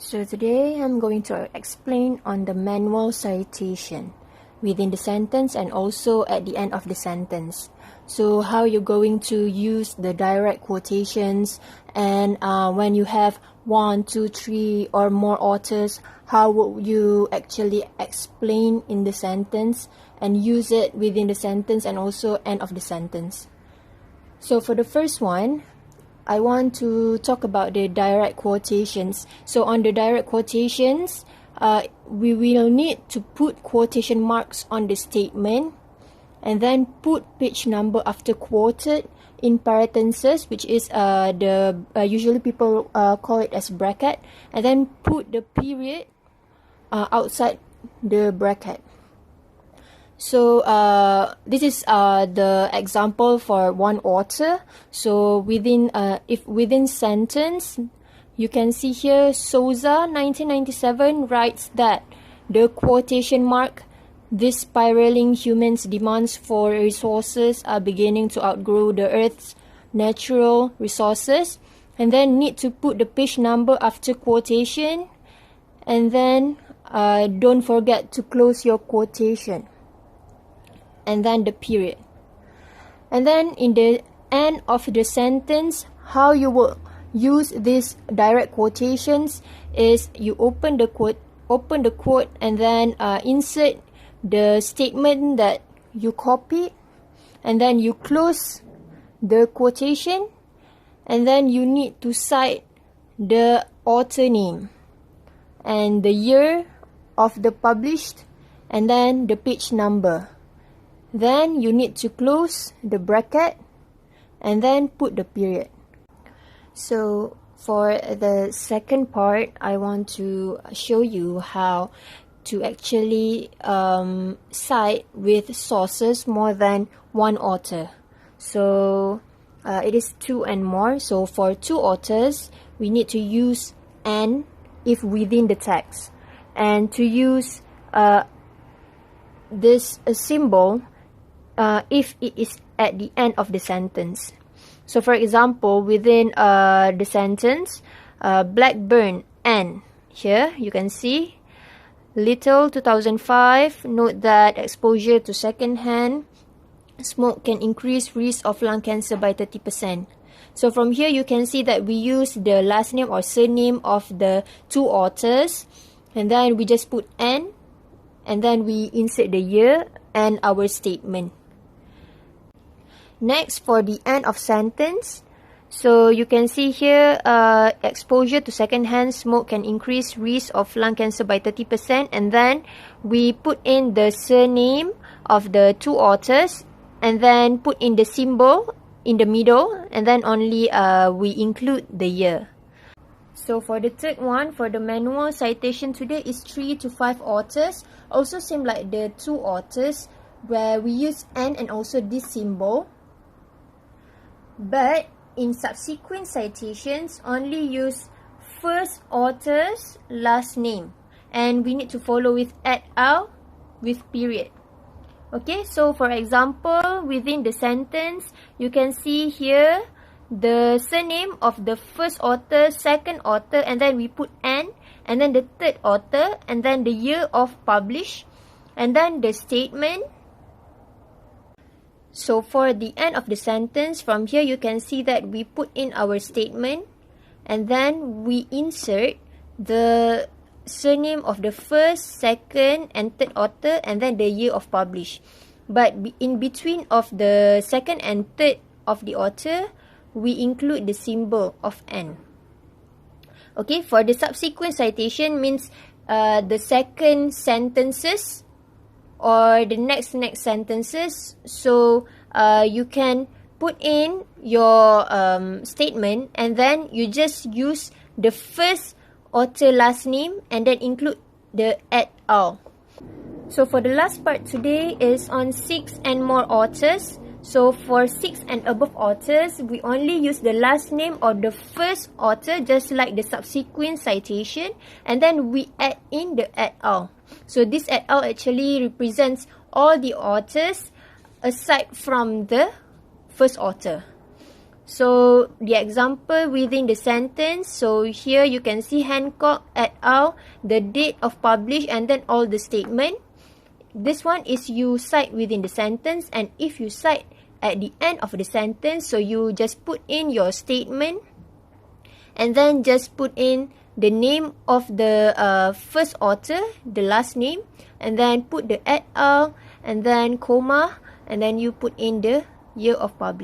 So today I'm going to explain on the manual citation within the sentence and also at the end of the sentence. So how you're going to use the direct quotations, and when you have 1, 2, 3 or more authors, how will you actually explain in the sentence and use it within the sentence and also end of the sentence. So for the first one, I want to talk about the direct quotations. So on the direct quotations, we will need to put quotation marks on the statement and then put page number after quoted in parentheses, which is usually people call it as bracket, and then put the period outside the bracket. So this is the example for one author. So within sentence, you can see here Souza 1997 writes that the quotation mark, "This spiraling humans' demands for resources are beginning to outgrow the Earth's natural resources," and then need to put the page number after quotation, and then don't forget to close your quotation, and then the period. And then in the end of the sentence, how you will use these direct quotations is you open the quote, and then insert the statement that you copied, and then you close the quotation, and then you need to cite the author name and the year of the published, and then the page number. Then you need to close the bracket and then put the period. So for the second part, I want to show you how to actually cite with sources more than one author. So it is 2 and more. So for 2 authors, we need to use "and" if within the text, and to use this symbol if it is at the end of the sentence. So for example, within the sentence, Blackburn and here you can see Little 2005 note that exposure to second-hand smoke can increase risk of lung cancer by 30%. So from here you can see that we use the last name or surname of the 2 authors, and then we just put "and" then we insert the year and our statement. Next, for the end of sentence, so you can see here exposure to second-hand smoke can increase risk of lung cancer by 30%, and then we put in the surname of the 2 authors and then put in the symbol in the middle, and then only we include the year. So for the third one, for the manual citation today is 3 to 5 authors, also same like the 2 authors where we use "and" also this symbol. But in subsequent citations, only use first author's last name, and we need to follow with "et al." with period. Okay, so for example, within the sentence, you can see here the surname of the first author, second author, and then we put "and" then the third author, and then the year of publish, and then the statement. So for the end of the sentence, from here you can see that we put in our statement, and then we insert the surname of the first, second, and third author, and then the year of publish. But in between of the second and third of the author, we include the symbol of "and". Okay, for the subsequent citation means the second sentences or the next sentences. So you can put in your statement, and then you just use the first author last name and then include the "et al." So for the last part today is on 6 and more authors. So for 6 and above authors, we only use the last name of the first author, just like the subsequent citation, and then we add in the "et al." So this "et al." actually represents all the authors aside from the first author. So the example within the sentence, so here you can see Hancock et al., the date of publish, and then all the statement. This one is you cite within the sentence, and if you cite at the end of the sentence, so you just put in your statement and then just put in the name of the first author, the last name, and then put the et al., and then comma, and then you put in the year of publish.